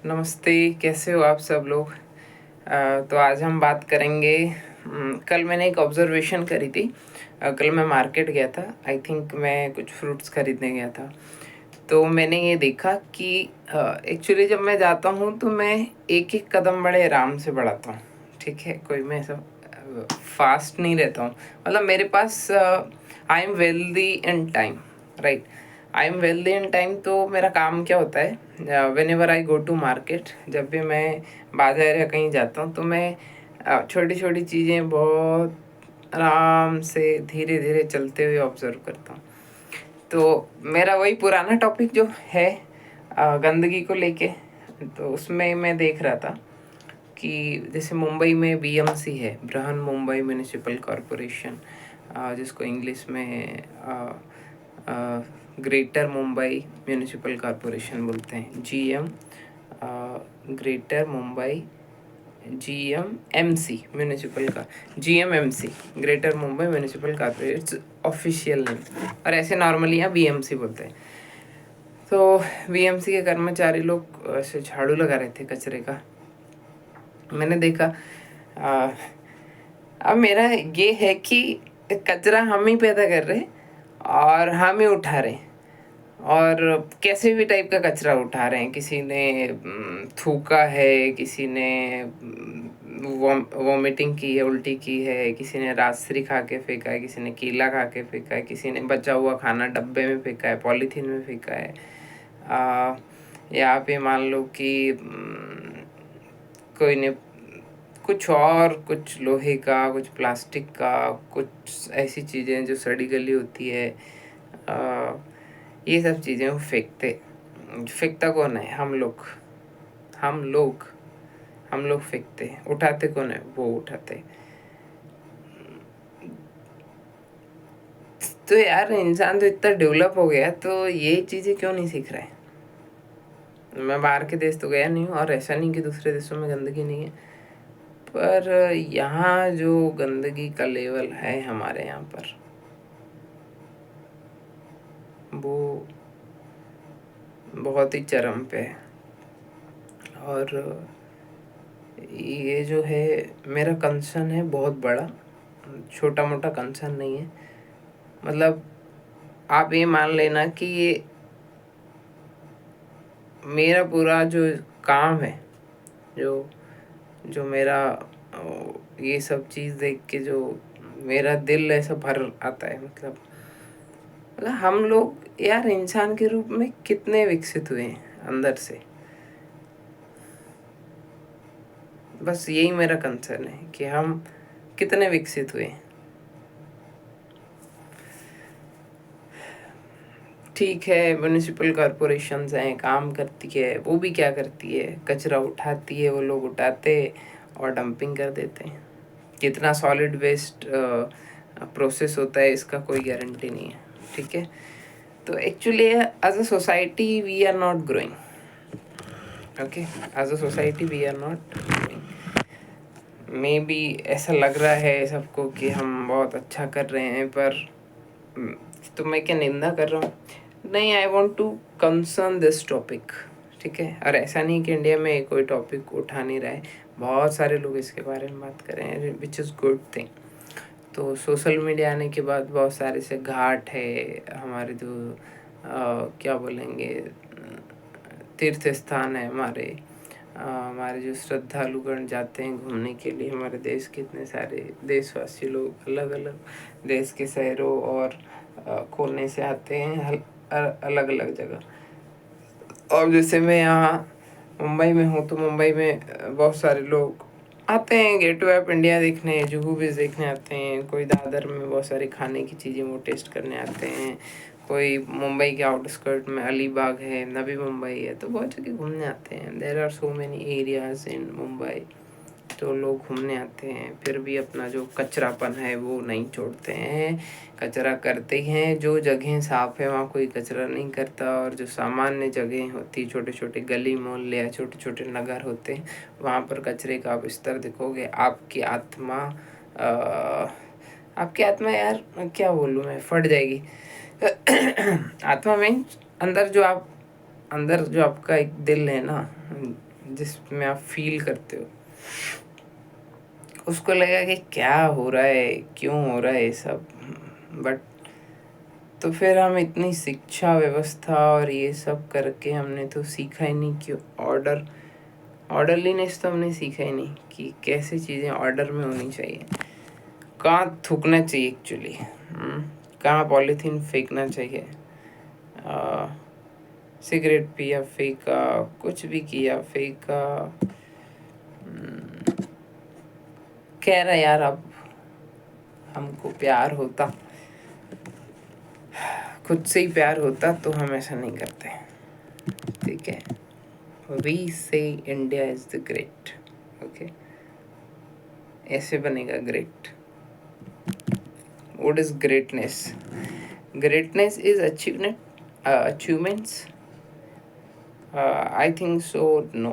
नमस्ते, कैसे हो आप सब लोग। तो आज हम बात करेंगे। कल मैंने एक ऑब्जर्वेशन करी थी। कल मैं मार्केट गया था। आई थिंक मैं कुछ फ्रूट्स खरीदने गया था। तो मैंने ये देखा कि एक्चुअली जब मैं जाता हूँ तो मैं एक एक कदम बड़े आराम से बढ़ाता हूँ। ठीक है, कोई मैं ऐसा फास्ट नहीं रहता हूँ। मतलब मेरे पास I am wealthy in time, right. I am wealthy in time. तो मेरा काम क्या होता है, whenever I go to market, जब भी मैं बाजार या कहीं जाता हूँ तो मैं छोटी छोटी चीज़ें बहुत आराम से धीरे धीरे चलते हुए ऑब्जर्व करता हूँ। तो मेरा वही पुराना टॉपिक जो है गंदगी को लेके, तो उसमें मैं देख रहा था कि जैसे मुंबई में बीएमसी है, बृहन मुंबई म्यूनिसिपल कॉरपोरेशन, जिसको इंग्लिश में ग्रेटर मुंबई म्यूनिसिपल कॉरपोरेशन बोलते हैं, GM, greater Mumbai, GMMC municipal का, GMMC greater Mumbai municipal corporation official name, और ऐसे नॉर्मली यहाँ बीएमसी बोलते हैं। तो बीएमसी के कर्मचारी लोग ऐसे झाड़ू लगा रहे थे कचरे का। मैंने देखा। आ, अब मेरा ये है कि कचरा हम ही पैदा कर रहे और हम ही उठा रहे, और कैसे भी टाइप का कचरा उठा रहे हैं। किसी ने थूका है, किसी ने वॉमिटिंग की है, उल्टी की है, किसी ने राजश्री खा के फेंका है, किसी ने केला खा के फेंका है, किसी ने बचा हुआ खाना डब्बे में फेंका है, पॉलीथीन में फेंका है। या पे मान लो कि कोई ने कुछ और, कुछ लोहे का, कुछ प्लास्टिक का, कुछ ऐसी चीज़ें जो सड़ी गली होती है, ये सब चीज़ें वो फेंकता कौन है? हम लोग। हम लोग हम लोग फेंकते हैं। उठाते कौन है? वो उठाते। तो यार इंसान तो इतना डेवलप हो गया, तो ये चीज़ें क्यों नहीं सीख रहा है? मैं बाहर के देश तो गया नहीं हूँ, और ऐसा नहीं कि दूसरे देशों में गंदगी नहीं है, पर यहाँ जो गंदगी का लेवल है हमारे यहाँ पर, वो बहुत ही चरम पे है। और ये जो है मेरा कंसर्न है बहुत बड़ा, छोटा मोटा कंसर्न नहीं है। मतलब आप ये मान लेना कि ये मेरा पूरा जो काम है, जो जो मेरा ये सब चीज़ देख के जो मेरा दिल ऐसा भर आता है। मतलब हम लोग यार इंसान के रूप में कितने विकसित हुए हैं अंदर से। बस यही मेरा कंसर्न है कि हम कितने विकसित हुए हैं। ठीक है, म्यूनिसिपल कॉरपोरेशंस हैं, काम करती है, वो भी क्या करती है, कचरा उठाती है, वो लोग उठाते और डंपिंग कर देते हैं। कितना सॉलिड वेस्ट प्रोसेस होता है इसका कोई गारंटी नहीं है। ठीक है, तो actually as a society we are not growing. Okay, as a society we are not growing. Maybe ऐसा लग रहा है सबको कि हम बहुत अच्छा कर रहे हैं, पर तो मैं क्या निंदा कर रहा हूँ? नहीं, I want to concern this topic. ठीक है, और ऐसा नहीं कि इंडिया में कोई टॉपिक उठा नहीं रहा है, बहुत सारे लोग इसके बारे में बात कर रहे हैं, विच इज़ गुड थिंग। तो सोशल मीडिया आने के बाद बहुत सारे से घाट है हमारे, जो क्या बोलेंगे, तीर्थ स्थान है हमारे, हमारे जो श्रद्धालुगण जाते हैं घूमने के लिए। हमारे देश के इतने सारे देशवासी लोग अलग अलग देश के शहरों और कोने से आते हैं, अलग अलग जगह। और जैसे मैं यहाँ मुंबई में हूँ, तो मुंबई में बहुत सारे लोग आते हैं गेटवे ऑफ इंडिया देखने, जुहू बीच देखने आते हैं। कोई दादर में बहुत सारी खाने की चीज़ें वो टेस्ट करने आते हैं। कोई मुंबई के आउटस्कर्ट में अलीबाग है, नवी मुंबई है, तो बहुत जगह घूमने आते हैं। There are so many areas in Mumbai, तो लोग घूमने आते हैं। फिर भी अपना जो कचरापन है वो नहीं छोड़ते हैं, कचरा करते ही हैं। जो जगह साफ़ है वहाँ कोई कचरा नहीं करता, और जो सामान्य जगह होती, छोटे छोटे गली मोहल्ले या छोटे छोटे नगर होते हैं, वहाँ पर कचरे का आप स्तर देखोगे, आपकी आत्मा यार क्या बोलूँ मैं, फट जाएगी। आत्मा में अंदर जो आपका एक दिल है ना, जिसमें आप फील करते हो। उसको लगा कि क्या हो रहा है, क्यों हो रहा है ये सब। बट तो फिर हम इतनी शिक्षा व्यवस्था और ये सब करके हमने तो सीखा ही नहीं कि ऑर्डरलीनेस तो हमने सीखा ही नहीं कि कैसे चीज़ें ऑर्डर में होनी चाहिए, कहाँ थूकना चाहिए एक्चुअली, कहाँ पॉलीथीन फेंकना चाहिए। सिगरेट पिया फेंका, कुछ भी किया फेंका। कह रहा यार, अब हमको प्यार होता, खुद से ही प्यार होता तो हम ऐसा नहीं करते। ठीक है, वी से India is the great. Okay, ऐसे बनेगा great. What is greatness? Greatness is achievements? I think so, no.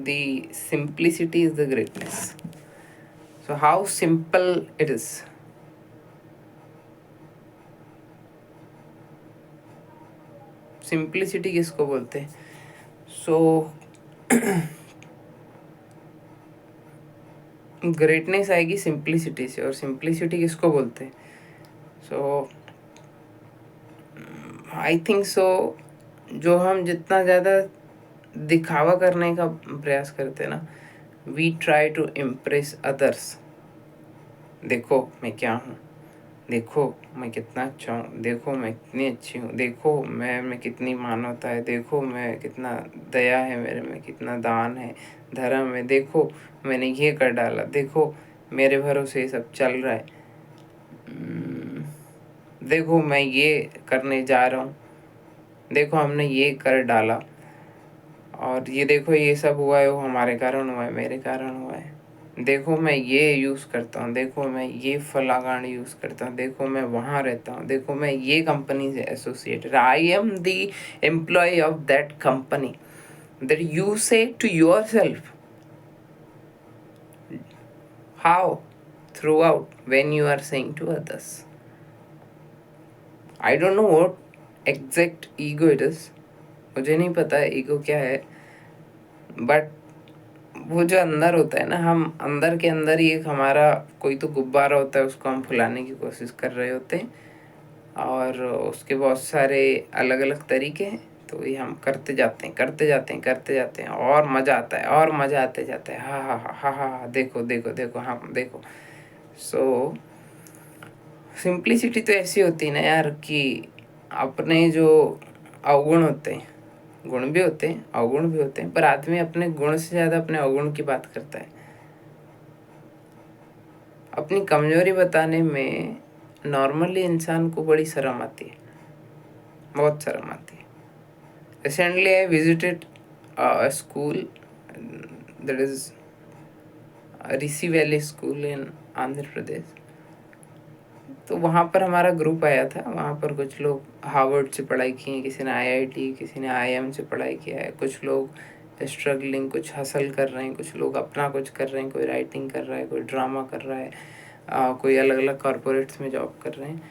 The simplicity is the greatness. So how simple it is. Simplicity किसको बोलते हैं? सो ग्रेटनेस आएगी सिंप्लिसिटी से, और सिंप्लिसिटी किसको बोलते हैं? सो आई थिंक सो, जो हम जितना ज़्यादा दिखावा करने का प्रयास करते हैं ना, we try to impress others. देखो मैं क्या हूँ, देखो मैं कितना अच्छा हूँ, देखो मैं कितनी अच्छी हूँ, देखो मैं कितनी मानवता है, देखो मैं कितना दया है मेरे में, कितना दान है, धर्म है, देखो मैंने ये कर डाला, देखो मेरे भरोसे ये सब चल रहा है, देखो मैं ये करने जा रहा हूँ, देखो हमने ये कर डाला, और ये देखो ये सब हुआ है, वो हमारे कारण हुआ है, मेरे कारण हुआ है। देखो मैं ये यूज़ करता हूँ, देखो मैं ये फलागान यूज़ करता हूँ, देखो मैं वहाँ रहता हूँ, देखो मैं ये कंपनी से associated, I am the employ of that company. That you say to yourself. How? Throughout when you are saying to others. I don't know what exact ego it is, मुझे नहीं पता ego क्या है, but वो जो अंदर होता है ना, हम अंदर के अंदर ही एक हमारा कोई तो गुब्बारा होता है, उसको हम फुलाने की कोशिश कर रहे होते हैं, और उसके बहुत सारे अलग अलग तरीके हैं। तो ये हम करते जाते हैं, करते जाते हैं, करते जाते हैं, और मज़ा आता है, और मज़ा आते जाता है। हाँ हाँ हाँ हाँ हाँ, देखो देखो देखो, हाँ देखो। सो सिंप्लिसिटी तो ऐसी होती है ना यार, कि अपने जो अवगुण होते हैं, गुण भी होते हैं, अवगुण भी होते हैं, पर आदमी अपने गुण से ज़्यादा अपने अवगुण की बात करता है। अपनी कमजोरी बताने में नॉर्मली इंसान को बड़ी शर्म आती है, बहुत शर्म आती है। Recently I visited a school that is Rishi valley school in Andhra Pradesh. तो वहाँ पर हमारा ग्रुप आया था, वहाँ पर कुछ लोग हार्वर्ड से पढ़ाई की हैं, किसी ने आईआईटी, किसी ने आईएम से पढ़ाई किया है, कुछ लोग स्ट्रगलिंग, कुछ हासिल कर रहे हैं, कुछ लोग अपना कुछ कर रहे हैं, कोई राइटिंग कर रहा है, कोई ड्रामा कर रहा है, कोई अलग अलग कॉरपोरेट्स में जॉब कर रहे हैं।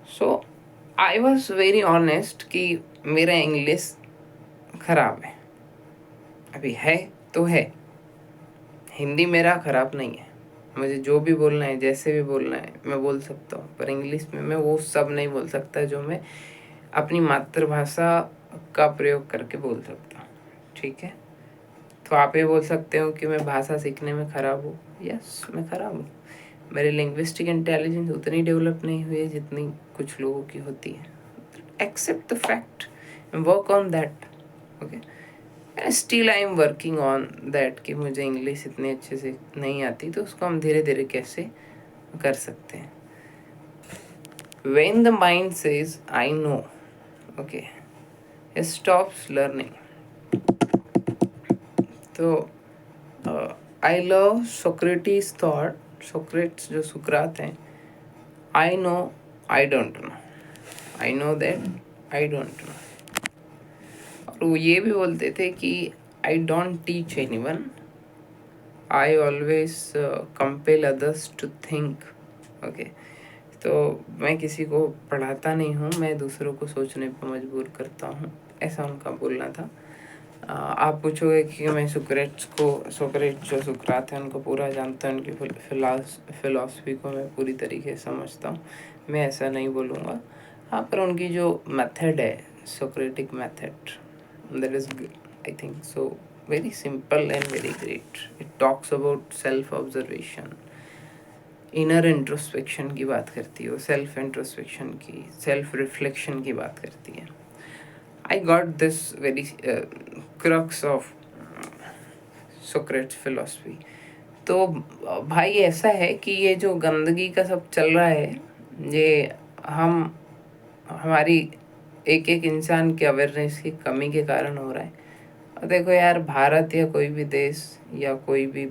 सो आई वॉज वेरी ऑनेस्ट कि मेरा इंग्लिश ख़राब है, अभी है तो है, हिंदी मेरा ख़राब नहीं है, मुझे जो भी बोलना है, जैसे भी बोलना है मैं बोल सकता हूँ, पर इंग्लिश में मैं वो सब नहीं बोल सकता जो मैं अपनी मातृभाषा का प्रयोग करके बोल सकता हूँ। ठीक है, तो आप ये बोल सकते हो कि मैं भाषा सीखने में ख़राब हूँ। यस, मैं ख़राब हूँ, मेरी लिंग्विस्टिक इंटेलिजेंस उतनी डेवलप नहीं हुई है जितनी कुछ लोगों की होती है। Accept the fact and work on that. Okay, still I am working on that कि मुझे इंग्लिश इतने अच्छे से नहीं आती, तो उसको हम धीरे धीरे कैसे कर सकते हैं। When the mind says I know, okay, it stops learning. तो I love Socrates thought, Socrates जो सुकरात हैं, I know I don't know, I know that I don't know. और वो ये भी बोलते थे कि I don't teach anyone, I always compel others to think. Okay, तो मैं किसी को पढ़ाता नहीं हूँ, मैं दूसरों को सोचने पर मजबूर करता हूँ, ऐसा उनका बोलना था। आप पूछोगे कि मैं सोक्रेट जो सुकरात है उनको पूरा जानता हूँ, उनकी फिलॉसफी को मैं पूरी तरीके से समझता हूँ, मैं ऐसा नहीं बोलूँगा। हाँ, पर उनकी जो मेथड है, Socratic method, that is I think so very simple and very great. It talks about self observation, inner introspection की बात करती है, वो सेल्फ इंट्रोस्पेक्शन की, सेल्फ रिफ्लेक्शन की बात करती है। I got this very crux of Socrates philosophy. तो भाई ऐसा है कि ये जो गंदगी का सब चल रहा है, ये हम हमारी एक एक इंसान के अवेयरनेस की कमी के कारण हो रहा है। और देखो यार, भारत या कोई भी देश या कोई भी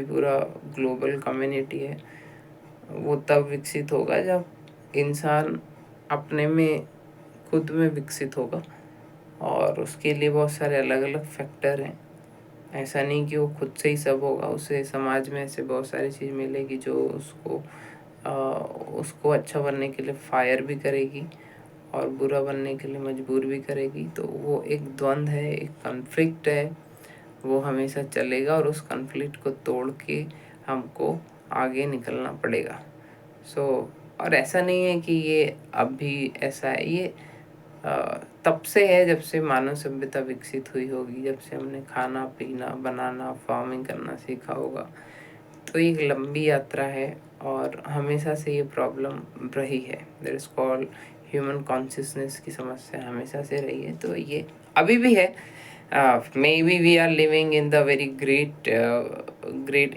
पूरा ग्लोबल कम्युनिटी है, वो तब विकसित होगा जब इंसान अपने में खुद में विकसित होगा। और उसके लिए बहुत सारे अलग अलग फैक्टर हैं। ऐसा नहीं कि वो खुद से ही सब होगा, उसे समाज में ऐसे बहुत सारी चीज़ मिलेगी जो उसको अच्छा बनने के लिए फायर भी करेगी और बुरा बनने के लिए मजबूर भी करेगी। तो वो एक द्वंद्व है, एक कन्फ्लिक्ट है, वो हमेशा चलेगा और उस कन्फ्लिक्ट को तोड़ के हमको आगे निकलना पड़ेगा। और ऐसा नहीं है कि ये अभी ऐसा है, ये तब से है जब से मानव सभ्यता विकसित हुई होगी, जब से हमने खाना पीना बनाना फार्मिंग करना सीखा होगा। तो एक लंबी यात्रा है और हमेशा से ये प्रॉब्लम रही है। That is called human consciousness की समस्या हमेशा से रही है, तो ये अभी भी है। Maybe we are living in the very great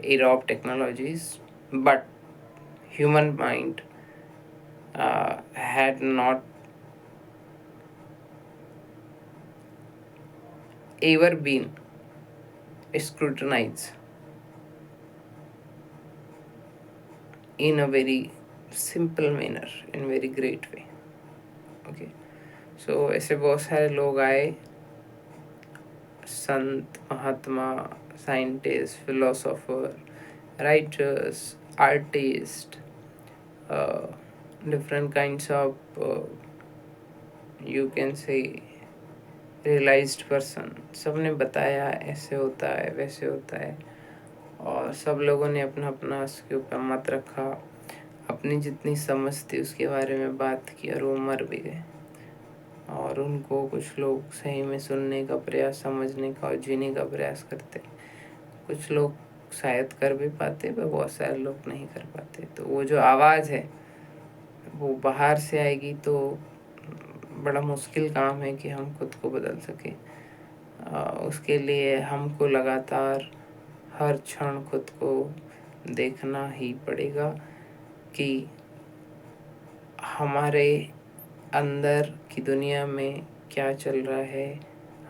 era of technologies, but human mind had not ever been scrutinized in a very simple manner, in very great way. Okay, so ऐसे बहुत सारे लोग आए, संत, महात्मा, scientist, philosopher, writers, artist, different kinds of you can say realised person, सब ने बताया ऐसे होता है वैसे होता है। और सब लोगों ने अपना अपना उसके ऊपर मत रखा, अपनी जितनी समझ थी उसके बारे में बात की, और वो मर भी गए। और उनको कुछ लोग सही में सुनने का प्रयास, समझने का और जीने का प्रयास करते। कुछ लोग शायद कर भी पाते, पर बहुत सारे लोग नहीं कर पाते। तो वो जो आवाज़ है वो बाहर से आएगी, तो बड़ा मुश्किल काम है कि हम खुद को बदल सके। उसके लिए हमको लगातार हर क्षण खुद को देखना ही पड़ेगा कि हमारे अंदर की दुनिया में क्या चल रहा है,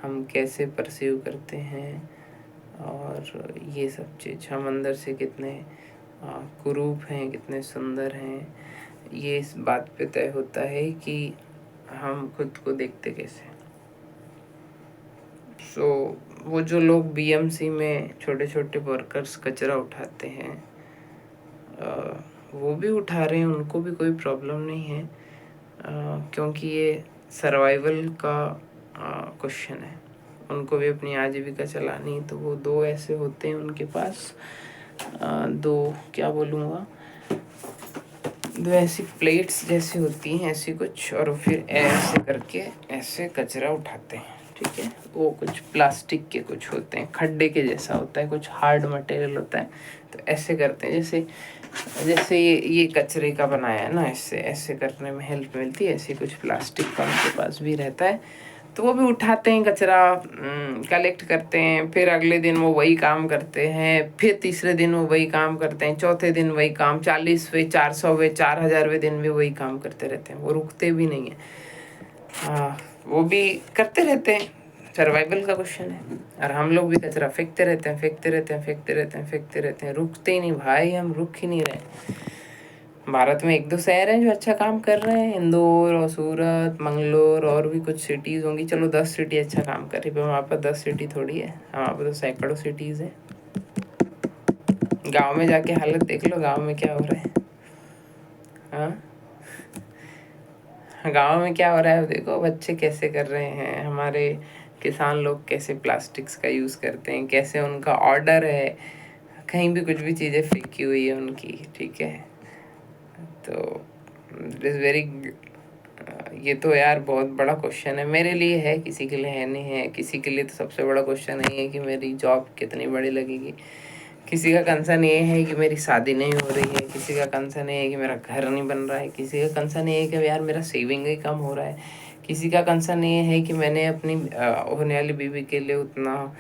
हम कैसे परसीव करते हैं, और ये सब चीज़ हम अंदर से कितने कुरूप हैं, कितने सुंदर हैं, ये इस बात पे तय होता है कि हम खुद को देखते कैसे। वो जो लोग बीएमसी में छोटे छोटे वर्कर्स कचरा उठाते हैं, वो भी उठा रहे हैं, उनको भी कोई प्रॉब्लम नहीं है, क्योंकि ये सर्वाइवल का क्वेश्चन है। उनको भी अपनी आजीविका चलानी है। तो वो दो ऐसे होते हैं उनके पास, दो क्या बोलूँगा, दो ऐसी प्लेट्स जैसी होती हैं ऐसी कुछ, और फिर ऐसे करके ऐसे कचरा उठाते हैं। ठीक है, वो कुछ प्लास्टिक के कुछ होते हैं, खड्डे के जैसा होता है, कुछ हार्ड मटेरियल होता है। तो ऐसे करते हैं, जैसे जैसे ये कचरे का बनाया है ना, ऐसे करने में हेल्प मिलती है। ऐसे कुछ प्लास्टिक का उनके पास भी रहता है, तो वो भी उठाते हैं कचरा, कलेक्ट करते हैं। फिर अगले दिन वो वही काम करते हैं, फिर तीसरे दिन वो वही काम करते हैं, चौथे दिन वही काम, 40वें 400वें 4000वें दिन भी वही काम करते रहते हैं। वो रुकते भी नहीं है, वो भी करते रहते हैं। सर्वाइवल का क्वेश्चन है। और हम लोग भी कचरा फेंकते रहते हैं, फेंकते रहते हैं, फेंकते रहते हैं, फेंकते रहते हैं, रुकते ही नहीं भाई, हम रुक ही नहीं रहे। भारत में एक दो शहर हैं जो अच्छा काम कर रहे हैं, इंदौर और सूरत, मंगलोर, और भी कुछ सिटीज़ होंगी। चलो 10 सिटी अच्छा काम कर रही है, पर वहाँ पर 10 सिटी थोड़ी है, वहाँ पर तो सैकड़ों सिटीज़ हैं। गांव में जाके हालत देख लो, गांव में क्या हो रहा है। हाँ, गांव में क्या हो रहा है देखो, बच्चे कैसे कर रहे हैं, हमारे किसान लोग कैसे प्लास्टिक्स का यूज़ करते हैं, कैसे उनका ऑर्डर है, कहीं भी कुछ भी चीज़ें फेंकी हुई है उनकी, ठीक है। तो इट इज़ वेरी, ये तो यार बहुत बड़ा क्वेश्चन है, मेरे लिए है, किसी के लिए है नहीं है। किसी के लिए तो सबसे बड़ा क्वेश्चन है कि मेरी जॉब कितनी बड़ी लगेगी, किसी का कंसर्न ये है कि मेरी शादी नहीं हो रही है, किसी का कंसर्न ये है कि मेरा घर नहीं बन रहा है, किसी का कंसर्न ये है कि यार मेरा सेविंग ही कम हो रहा है, किसी का कंसर्न ये है कि मैंने अपनी होने वाली बीवी के लिए उतना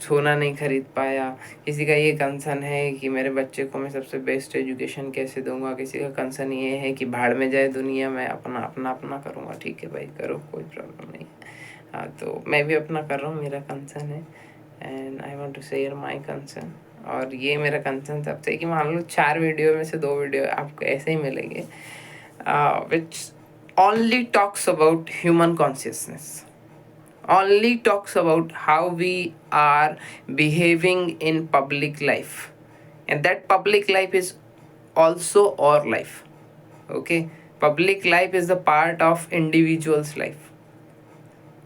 सोना नहीं खरीद पाया, किसी का ये कंसर्न है कि मेरे बच्चे को मैं सबसे बेस्ट एजुकेशन कैसे दूंगा, किसी का कंसर्न ये है कि भाड़ में जाए दुनिया, मैं अपना अपना अपना करूँगा। ठीक है भाई, करो, कोई प्रॉब्लम नहीं। हाँ, तो मैं भी अपना कर रहा हूँ, मेरा कंसर्न है and I want to share my concern. और ये मेरा कंसर्न सबसे है कि मान लो 4 वीडियो में से 2 वीडियो आपको ऐसे ही मिलेंगे विच only talks about human consciousness, only talks about how we are behaving in public life, and that public life is also our life. Okay, public life is the part of individual's life.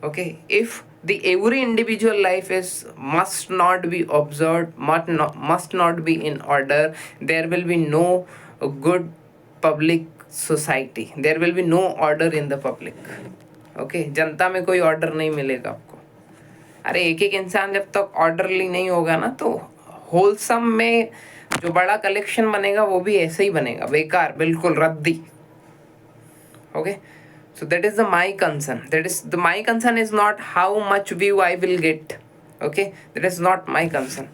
Okay, if the every individual life is must not be observed, must not be in order, there will be no good public society, there will be no order in the public. Okay, जनता में कोई order नहीं मिलेगा आपको। अरे एक एक इंसान जब तक ऑर्डरली नहीं होगा ना, तो होलसम में जो बड़ा कलेक्शन बनेगा वो भी ऐसे ही बनेगा, बेकार, बिल्कुल रद्दी। Okay, so that is the my concern, that is the my concern is not how much view I will get. Okay, that is not my concern.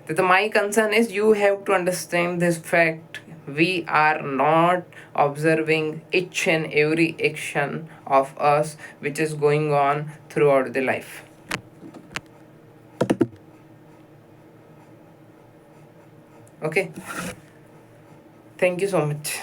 The my concern is you have to understand this fact, we are not observing each and every action of us which is going on throughout the life. Okay, thank you so much.